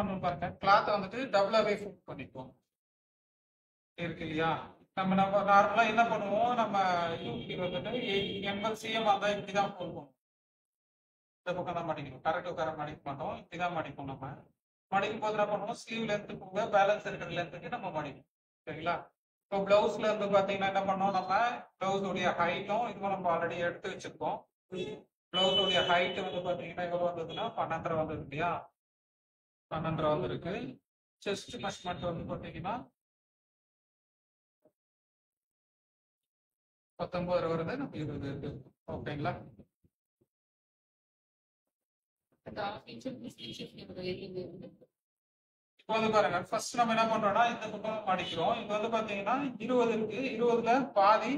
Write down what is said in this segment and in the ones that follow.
பண்ணணும் பாருங்க, கிளாத்தை வந்துட்டு டபுளாவே ஃபோல்ட் பண்ணிக்குவோம். இருக்கு இல்லையா? நம்ம நம்ம நார்மலா என்ன பண்ணுவோம், நம்ம யூபி வந்துட்டு 80 cm இருந்தால் இப்படிதான் ஃபோல்ட் பண்ணுவோம். இந்த பக்கம் தான் மடிக்கணும், கரெக்ட் உட்கார மடிக்க மாட்டோம், இப்படிதான் மடிப்போம். நம்ம மடிக்கும் போது என்ன பண்ணுவோம், ஸ்லீவ் லென்த்து போக பேலன்ஸ் இருக்கிற லென்த்துக்கு நம்ம மடிப்போம். சரிங்களா? இப்போ பிளவுஸ்ல இருந்து பாத்தீங்கன்னா என்ன பண்ணோம், நம்ம பிளவுஸோடைய ஹைட்டும் இதுவும் நம்ம ஆல்ரெடி எடுத்து வச்சிருக்கோம். பிளவுஸோடைய ஹைட் வந்து பாத்தீங்கன்னா எவ்வளவு வந்ததுன்னா 12.5 வந்தது இல்லையா? 12.5 வந்திருக்கு. செஸ்ட் மெஷர்மெண்ட் வந்து பாத்தீங்கன்னா 19 வருது, நம்ம 20 இருக்கு. ஓகேங்களா? இப்போ வந்து பாருங்க, ஃபர்ஸ்ட் நம்ம என்ன பண்றோம்னா இந்த பக்கம் மடிக்கிறோம். இது வந்து பாத்தீங்கன்னா 20 இருக்கு, 20ல பாதி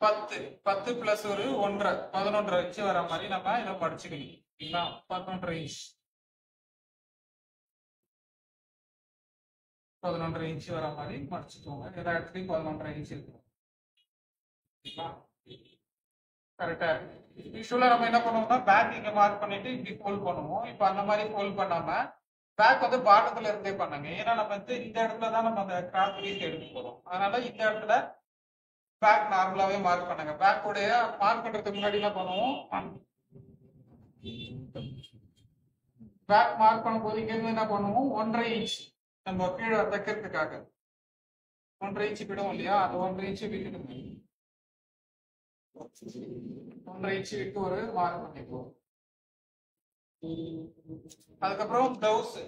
10, 10 பிளஸ் ஒரு 1.5, 11.5 இன்ச்சு வர மாதிரி நம்ம இதை மடிச்சுக்கணும். சரிங்களா? 11.5 இன்ச், 11.5 இன்ச்சு வர மாதிரி மடிச்சுக்கோங்க. எல்லா இடத்துலையும் 11.5 இன்ச்சு இருக்கு. கரெக்டா? யூஸ்வலா நம்ம என்ன பண்ணுவோம்னா பேக் இங்க மார்க் பண்ணிட்டு இப்படி ஃபோல்ட் பண்ணுவோம். இப்போ அந்த மாதிரி ஃபோல்ட் பண்ணாம பேக் வந்து பாட்டத்துல இருந்தே பண்ணுங்க. ஏன்னா நம்ம வந்து இந்த இடத்துல தான் நம்ம அந்த கிராஸ் பீஸ் எடுக்க போறோம். அதனால இந்த இடத்துல பேக் நார்மலாவே மார்க் பண்ணுங்க. பேக் உடைய மார்க் பண்றதுக்கு முன்னாடி என்ன பண்ணுவோம், பேக் மார்க் பண்ணும்போது இங்க இருந்து என்ன பண்ணுவோம், 1.5 இன்ச் நம்ம கீழே தைக்கிறதுக்காக 1.5 இன்ச் விடுவோம் இல்லையா? அந்த 1.5 இன்ச் விட்டுடுங்க. 1.5 இன்ச் விட்டு ஒரு மார்க் பண்ணிக்குவோம். அதுக்கப்புறம் பிளவுஸ்,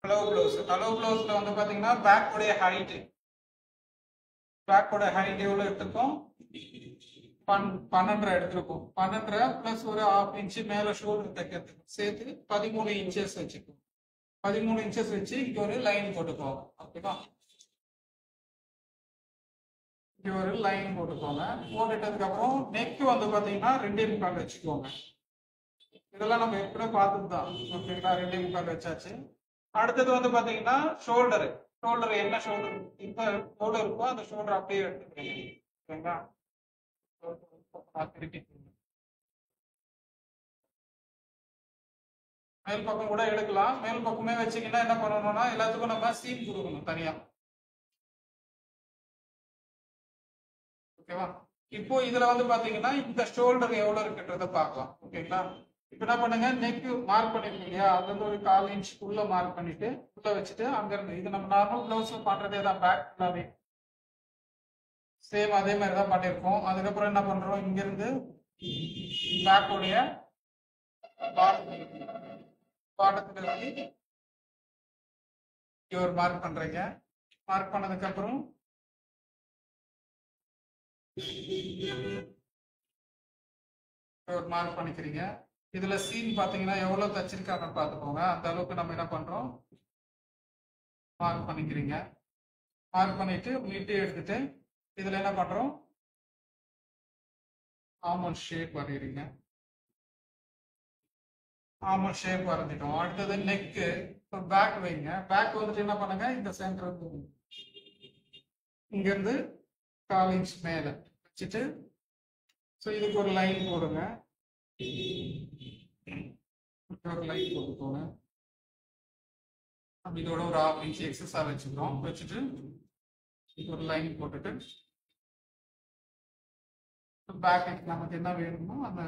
அளவு பிளவுஸ்ல வந்து பாத்தீங்கன்னா பேக் உடைய ஹைட், பேக்கோட ஹைட் எவ்வளவு எடுத்திருக்கோம், 12.5 எடுத்திருக்கோம். 12.5 பிளஸ் ஒரு 1/2 இன்ச் மேல ஷோல்டர் தைக்கிறதுக்கு சேர்த்து 13 இன்ச்சஸ் வச்சுக்கோம். 13 இன்ச்சஸ் வச்சு இங்க ஒரு லைன் போட்டுக்கோங்க. ஓகேவா? இங்க ஒரு லைன் போட்டுக்கோங்க. போட்டுட்டதுக்கு அப்புறம் நெக் வந்து பாத்தீங்கன்னா 2.25 வச்சுக்கோங்க. இதெல்லாம் நம்ம ஏற்கனவே பார்த்துட்டு தான். ஓகேங்களா? 2.25 வச்சாச்சு. அடுத்தது வந்து பாத்தீங்கன்னா ஷோல்டர் என்ன ஷோல்டர் இந்த ஷோல்டர் இருக்கோ அந்த ஷோல்டர் அப்படியே எடுத்துக்கோங்க. ஓகேங்களா? மேல் பக்கம் கூட எடுக்கலாம். மேல் பக்கமே வச்சீங்கன்னா என்ன பண்ணணும்னா எல்லாத்துக்கும் நம்ம சீம் கொடுக்கணும் தனியா. ஓகேவா? இப்போ இதுல வந்து பாத்தீங்கன்னா இந்த ஷோல்டர் எவ்வளவு இருக்குன்றத பார்க்கலாம். ஓகேங்களா? இப்ப என்ன பண்ணுங்க, நெக் மார்க் பண்ணிருக்கீங்க இல்லையா? அதுல இருந்து ஒரு 1/4 இன்ச் உள்ள மார்க் பண்ணிட்டு உள்ள வச்சுட்டு அங்க இருந்து இது நம்ம நார்மல் பிளவுஸ் பண்றதே தான். பேக் ஃபுல்லாவே சேம் அதே மாதிரி தான் பண்ணிருக்கோம். அதுக்கப்புறம் என்ன பண்றோம், இங்க இருந்து பேக்கோடைய பாடத்துல இருந்து ஒரு மார்க் பண்றீங்க. மார்க் பண்ணதுக்கு அப்புறம் ஒரு மார்க் பண்ணிக்கிறீங்க. இதுல சீன் பாத்தீங்கன்னா எவ்வளவு தச்சிருக்காங்க பாத்துக்கோங்க. அந்த அளவுக்கு நம்ம என்ன பண்றோம், மார்க் பண்ணிக்கிறீங்க. மார்க் பண்ணிட்டு நீட்டி எடுத்துட்டு இதுல என்ன பண்றோம், ஆல்மோஸ்ட் ஷேப் வரைகிறீங்க. ஆல்மோஸ்ட் ஷேப் வரைஞ்சிட்டோம். அடுத்தது நெக்கு, பேக் வைங்க. பேக் வந்துட்டு என்ன பண்ணுங்க, இந்த சென்டர் இங்க இருந்து 1/4 இன்ச் மேல வச்சுட்டு இதுக்கு ஒரு லைன் போடுங்க. ஒரு லைன் போட்டுக்கோங்க. இதோட ஒரு 1/2 இன்ச் எக்ஸஸா வச்சுக்கிறோம். வச்சுட்டு ஒரு லைன் போட்டுட்டு பேக் நெக் நமக்கு என்ன வேணுமோ அந்த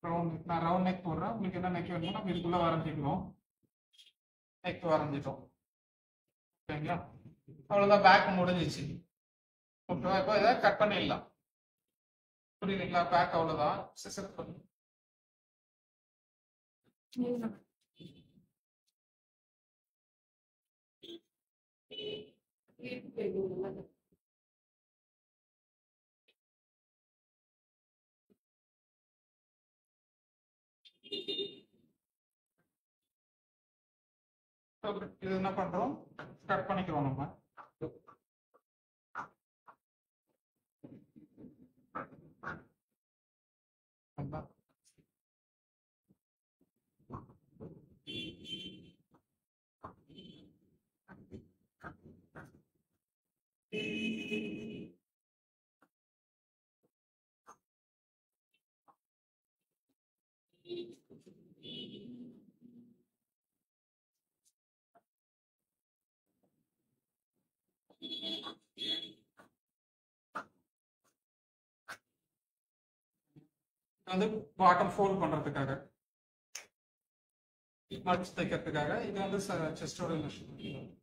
ரவுண்ட், நான் ரவுண்ட் நெக் போடுறேன். உங்களுக்கு என்ன நெக் வேணுமோ நம்ம இதுக்குள்ள வரைஞ்சிக்கிறோம். நெக் வரைஞ்சிட்டோம். ஓகேங்களா? அவ்வளவுதான், பேக் முடிஞ்சிச்சு. ஓகேவா? இப்போ இதை கட் பண்ணிடலாம். புரியுதுங்களா? பேக் அவ்வளவுதான். சிசர் பண்ணி இது என்ன பண்றோம், கட் பண்ணிக்கிறோம் நம்ம. வந்து பாட்டம் ஃபோல்ட் பண்றதுக்காக, மடிச்சு தைக்கிறதுக்காக. இது வந்து செஸ்டோட மெஷர்மெண்ட்.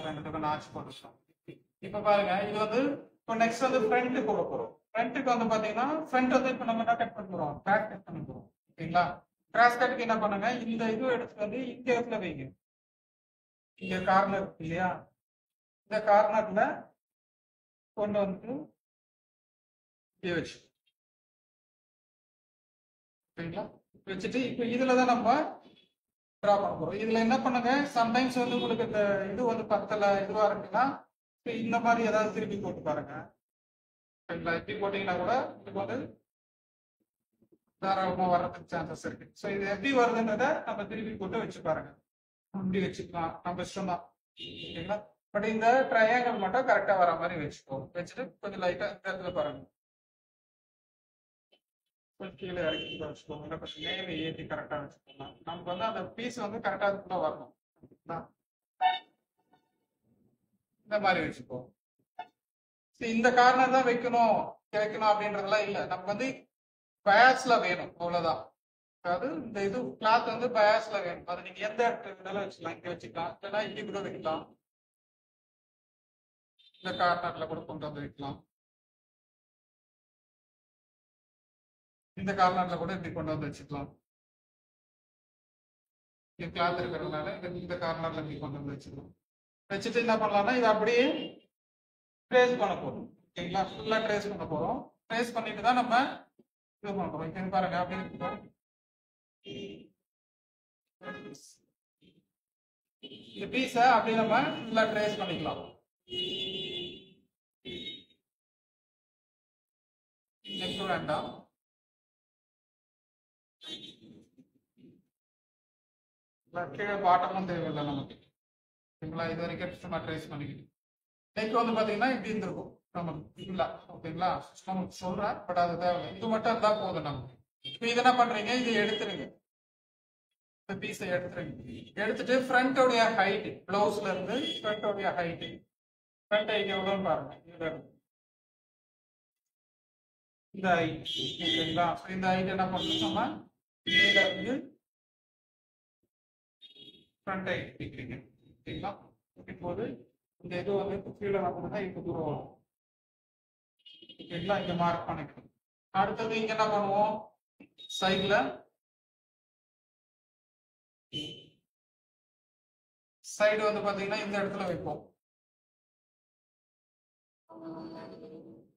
ரெண்டு பக்கம் நாச்சு போட்டுக்கலாம். இப்ப பாருங்க, இது வந்து இப்போ நெக்ஸ்ட் வந்து ஃப்ரண்ட் போட போறோம். ஃப்ரண்ட்டுக்கு வந்து பாத்தீங்கன்னா ஃப்ரண்ட் வந்து இப்போ நம்ம என்ன கட் பண்ண போறோம், கிராஸ் கட் பண்ண போறோம். ஓகேங்களா? கிராஸ் கட்டுக்கு என்ன பண்ணுங்க, இந்த இது எடுத்து வந்து இந்த இடத்துல வைங்க. இங்க கார்னர் இருக்கு இல்லையா, இந்த கார்னர்ல கொண்டு வந்து இப்படியே வச்சு, ஓகேங்களா? வச்சுட்டு இப்போ இதுலதான் நம்ம டிரா பண்ண போறோம். இதுல என்ன பண்ணுங்க, சம்டைம்ஸ் வந்து உங்களுக்கு இந்த இது வந்து பத்தல இதுவா இருக்குன்னா இந்த மாதிரி ஏதாவது திருப்பி போட்டு பாருங்க. ஓகேங்களா? இப்படி போட்டீங்கன்னா கூட இது வந்து தாராளமா வர்றதுக்கு சான்சஸ் இருக்கு. ஸோ இது எப்படி வருதுன்றத நம்ம திருப்பி போட்டு வச்சு பாருங்க. இப்படி வச்சுக்கலாம், நம்ம இஷ்டம் தான். ஓகேங்களா? பட் இந்த ட்ரையாங்கிள் மட்டும் கரெக்டா வர மாதிரி வச்சுக்கோங்க. வச்சுட்டு கொஞ்சம் லைட்டா இந்த இடத்துல பாருங்க, கொஞ்சம் கீழே இறக்கி வச்சுக்கோங்க. இல்லை கொஞ்சம் மேலே ஏற்றி கரெக்டா வச்சுக்கோங்க. நமக்கு வந்து அந்த பீஸ் வந்து கரெக்டா அதுக்குள்ள வரணும். இந்த மாதிரி வச்சுக்கோங்க. இந்த கார்னர் தான் வைக்கணும் வைக்கணும் அப்படின்றதெல்லாம் இல்லை. நமக்கு வந்து பயாஸ்ல வேணும், அவ்வளவுதான். அதாவது இந்த இது கிளாத் வந்து பயாஸ்ல வேணும். அது நீங்க எந்த இடத்துல வச்சுக்கலாம், இங்க வச்சுக்கலாம், இல்லைன்னா இங்க கூட வைக்கலாம், இந்த கார்னர்ல கூட கொண்டு வந்து வைக்கலாம், இந்த கார்னர்ல கூட இப்படி கொண்டு வந்து வச்சுக்கலாம். இங்க கிளாத் இருக்கிறதுனால இந்த கார்னர்ல இப்படி கொண்டு வந்து வச்சுக்கலாம். வச்சுட்டு என்ன பண்ணலாம்னா இதை அப்படியே ட்ரேஸ் பண்ண போறோம். ஓகேங்களா? ஃபுல்லா ட்ரேஸ் பண்ண போறோம். ட்ரேஸ் பண்ணிட்டு தான் நம்ம இது பண்றோம். இங்க பாருங்க, அப்படியே இந்த பீஸை அப்படியே நம்ம ஃபுல்லா ட்ரேஸ் பண்ணிக்கலாம். நெக் வேண்டாம், கீழே பாட்டமும் தேவையில்லை நமக்கு. ஓகேங்களா? இது வரைக்கும் சும்மா ட்ரேஸ் பண்ணிக்கிட்டு நெக் வந்து பாத்தீங்கன்னா இப்படி இருந்திருக்கும் நமக்கு இல்ல. ஓகேங்களா? நமக்கு சொல்றேன், பட் அது தேவை. இது மட்டும் இருந்தா போதும் நமக்கு. இப்போ இது என்ன பண்றீங்க, இது எடுத்துருங்க, இந்த பீஸை எடுத்துருங்க. எடுத்துட்டு ஃப்ரண்டோடைய ஹைட், பிளவுஸ்ல இருந்து ஃப்ரண்டோடைய ஹைட், ஃப்ரண்ட் ஹைட் எவ்வளோன்னு பாருங்க. இதுல இருந்து இந்த ஹைட், ஓகேங்களா? இந்த ஹைட் என்ன பண்ணணும், நம்ம இதுல இருந்து ஃப்ரண்ட் ஹைட் பிடிக்கிறீங்க. ஓகேங்களா? இப்போது இந்த இது வந்து கீழே வரணும்னா இந்த தூரம் வரும். ஓகேங்களா? இங்க மார்க் பண்ணிக்கணும். அடுத்தது இங்க என்ன பண்ணுவோம், சைட்ல சைடு வந்து பாத்தீங்கன்னா இந்த இடத்துல வைப்போம்.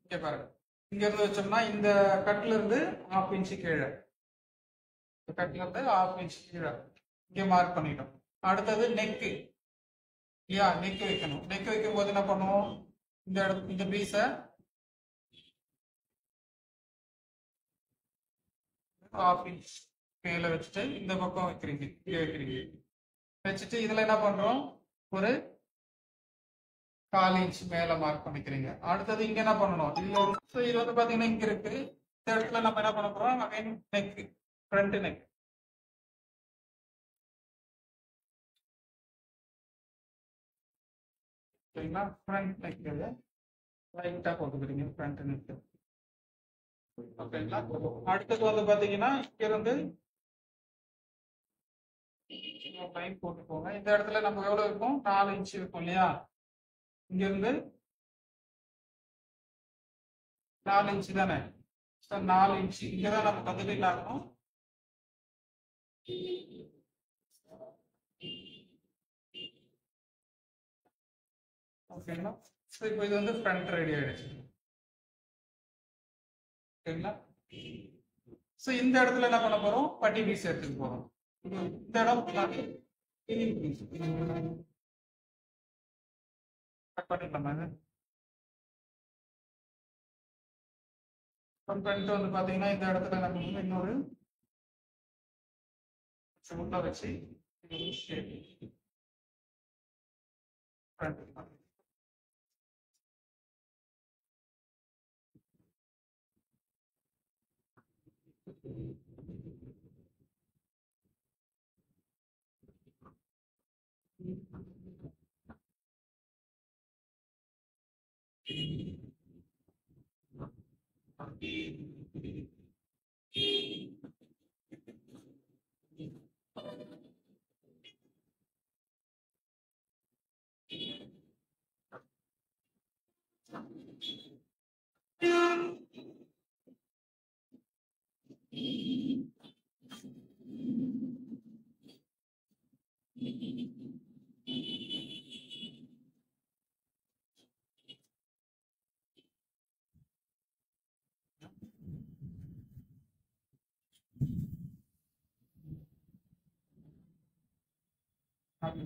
இங்க பாருங்க, இங்க இருந்து வச்சோம்னா இந்த கட்ல இருந்து 1/2 இன்ச்சு கீழே, கட்ல இருந்து 1/2 இன்ச்சு கீழே இங்க மார்க் பண்ணிட்டோம். அடுத்தது நெக்கு, இல்லையா? நெக் வைக்கணும். நெக் வைக்கும் போது என்ன பண்ணுவோம், இந்த இடத்துல இந்த பீஸை 1/2 இன்ச் மேல வச்சுட்டு இந்த பக்கம் வைக்கிறீங்க, இங்க வைக்கிறீங்க. வச்சுட்டு இதுல என்ன பண்றோம், ஒரு 1/4 இன்ச் மேல மார்க் பண்ணிக்கிறீங்க. அடுத்தது இங்க என்ன பண்ணணும், இது வந்து பாத்தீங்கன்னா இங்க இருக்கு. இந்த இடத்துல நம்ம என்ன பண்ண போறோம், அகைன் நெக், ஃப்ரண்ட் நெக். சரிங்களா? ஃப்ரண்ட் நெக் லைட்டா போட்டுக்கிறீங்க, ஃப்ரண்ட் நெக். ஓகேங்களா? அடுத்தது வந்து பாத்தீங்கன்னா இங்க இருந்து லைன் போட்டு போங்க. இந்த இடத்துல நம்ம எவ்வளவு இருக்கும், 4 இன்ச் இருக்கும் இல்லையா? இங்க இருந்து 4 இன்ச் தானே, 4 இன்ச் இங்கதான் நமக்கு வந்துட்டு என்ன இருக்கும், ஓகேங்களா? இப்போ இது வந்து ஃப்ரண்ட் ரெடி ஆயிடுச்சு. ஓகேங்களா? ஸோ இந்த இடத்துல என்ன பண்ண போறோம், பட்டி பீஸ் எடுத்துட்டு போறோம். இந்த இடம் கட் பண்ணிட்டோம். பண்ணிட்டு வந்து பாத்தீங்கன்னா இந்த இடத்துல நம்ம வந்து இன்னொரு உள்ள வச்சு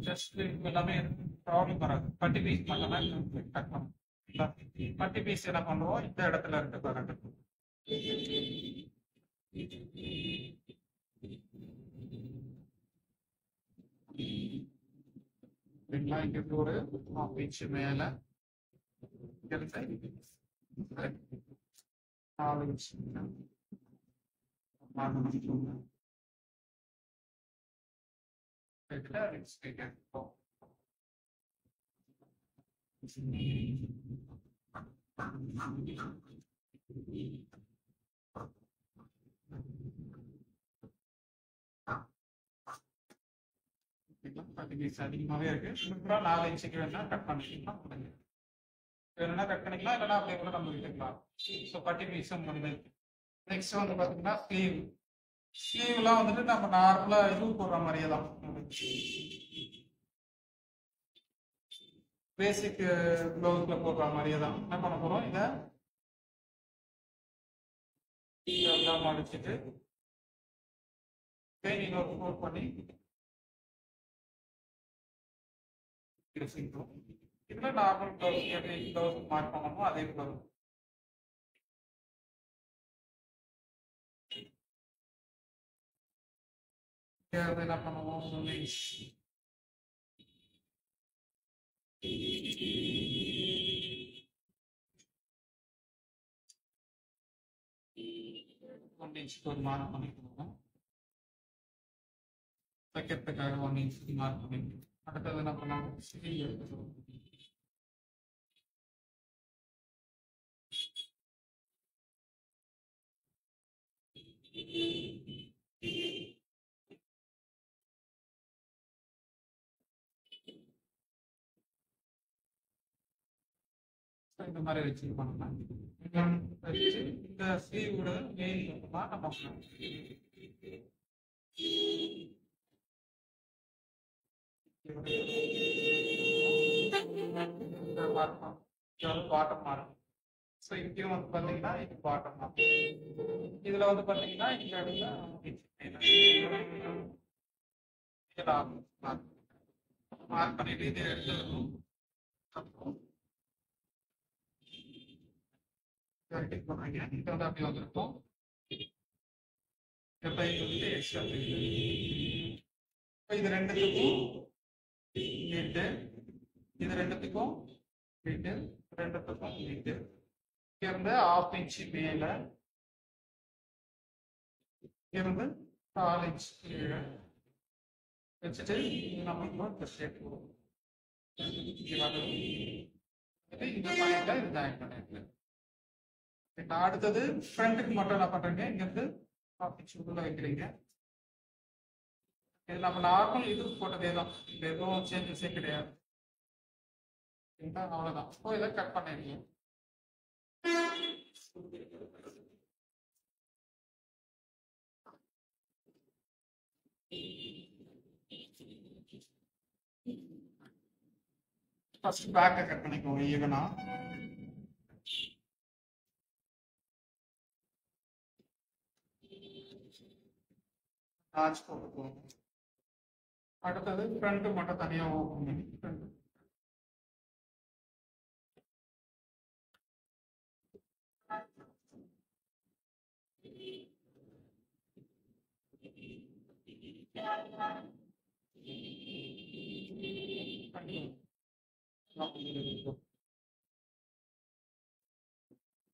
ஜஸ்ட் எல்லாமே ப்ராப்ளம் வராது. பட்டி பீஸ் மட்டும்தான் கட் பண்ணும். பட்டி பீஸ் என்ன பண்ணுவோம், இந்த இடத்துல இருக்கு பாருங்க. இங்க ஒரு 1/2 இன்ச் மேல 4 இன்ச் அதிகமாவே இருக்கு. 4 இன்ச்சுக்கு வேணா கட் பண்ணிக்கலாம். வேணும்னா கட் பண்ணிக்கலாம், இல்லைன்னா அப்படியே கூட நம்ம விட்டுக்கலாம். ஸோ பட்டி பீஸும் முடிஞ்சது. நெக்ஸ்ட் வந்து பாத்தீங்கன்னா ஸ்லீவ். ஸ்லீவ்லாம் வந்துட்டு நம்ம நார்மலா இது போடுற மாதிரியே தான். பேசிக் ப்ளவுஸ்ல போடுற மாதிரியே தான். என்ன பண்ண போறோம், இதை மடிச்சுட்டு இன்னொரு ஃபோல்ட் பண்ணி இதுல நார்மல் ப்ளவுஸ் எப்படி ப்ளவுஸ் மார்க் பண்ணணுமோ அதே ப்ளவுஸ். என்ன பண்ணுவோம், ஒரு மார்க் பண்ணிக்கணும். வைக்கிறதுக்காக 1 இன்ச் மார்க் பண்ணிக்கணும். அடுத்தது என்ன பண்ணாங்க, ஸ்லீவ் எடுத்துக்கணும். இந்த மாதிரி வச்சு பண்ணலாம். வச்சு இந்த ஸ்லீவோட மெயின் நம்ம பாட்டம் மாறும். ஸோ இங்கேயும் வந்து பார்த்தீங்கன்னா இது பாட்டம் தான். இதுல வந்து பார்த்தீங்கன்னா இந்த இடத்துல மார்க் பண்ணிட்டு இதை எடுத்துக்கணும். அப்படி வந்திருக்கும். இது ரெண்டுத்துக்கும் நீட்டு, இது ரெண்டுத்துக்கும் நீட்டு, ரெண்டுத்துக்கும் நீட்டு. இருந்து 1/2 இன்ச் மேல இருந்து 4 இன்ச் கீழே வச்சுட்டு நம்ம ஷேப் இந்த பாயிண்ட்ல இது ஜாயின் பண்ணிருக்கு. அடுத்தது ஃப்ரண்ட்டுக்கு மட்டும் என்ன பண்றீங்க, இங்க இருந்து 1/2 இன்ச் உள்ள வைக்கிறீங்க. இது நம்ம நார்மல் இது போட்டதே தான், இது எதுவும் சேஞ்சஸே கிடையாது. அவ்வளவுதான். ஸோ இதை கட் பண்ணிருக்கீங்க. ஃபர்ஸ்ட் பேக்கை கட் பண்ணிக்கோங்க ஈவனா. நாச் போட்டுக்கோங்க. அடுத்தது ஃப்ரண்ட் மட்டும் தனியா ஓப்பன் பண்ணி ஃப்ரண்ட்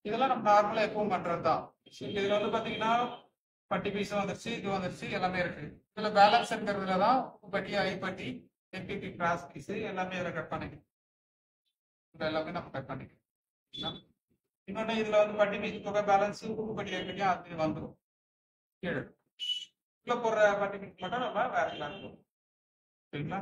இதெல்லாம் நம்ம நார்மலா எப்பவும் பண்றதுதான். இதுல வந்து பாத்தீங்கன்னா பட்டி பீஸும் வந்துருச்சு, இது வந்துருச்சு, எல்லாமே இருக்கு. இதுல பேலன்ஸ் இருக்கிறதுலதான் பட்டி, ஐப்பட்டி, எம்பிபி கிராஸ் பீஸ் எல்லாமே இதுல கட் பண்ணிக்கணும். எல்லாமே நம்ம கட் பண்ணிக்கணும். இன்னொன்னு இதுல வந்து பட்டி பீஸ் போக பேலன்ஸ் பட்டி ஐப்பட்டி அது வந்துடும். கீழே உள்ள போடுற பட்டி பீஸ் மட்டும் நம்ம வேற கிளாஸ் போடும். சரிங்களா?